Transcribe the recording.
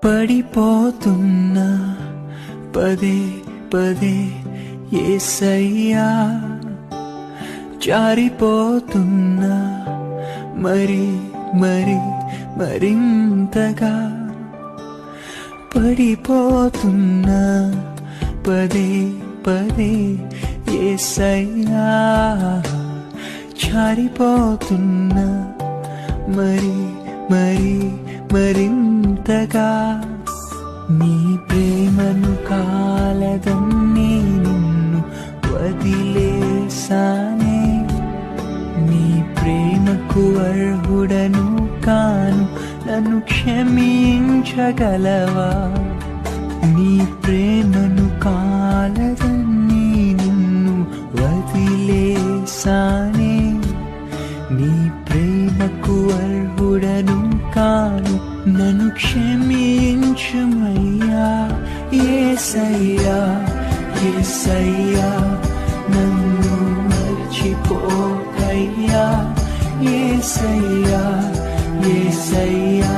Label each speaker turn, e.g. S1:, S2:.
S1: పడిపోతున్నా పదే పదే యేసయ్యా, జారిపోతున్నా మరి మరి మరింతగా. పడిపోతున్నా పదే పదే యేసయ్యా, జారిపోతున్నా మరి మరి మరింతగా. నీ ప్రేమను కాలదన్నీ నిన్ను వదిలేసానే, నీ ప్రేమకు అర్హుడను కాను, నన్ను క్షమించగలవా? నీ ప్రేమను కాలదన్నీ నిన్ను వదిలేసానే, నీ ప్రేమకు అర్హుడను కాను, నన్ను క్షమించుమయ్యా. యేసయ్యా యేసయ్యా, నన్ను మర్చిపోకయ్యా. యేసయ్యా యేసయ్యా,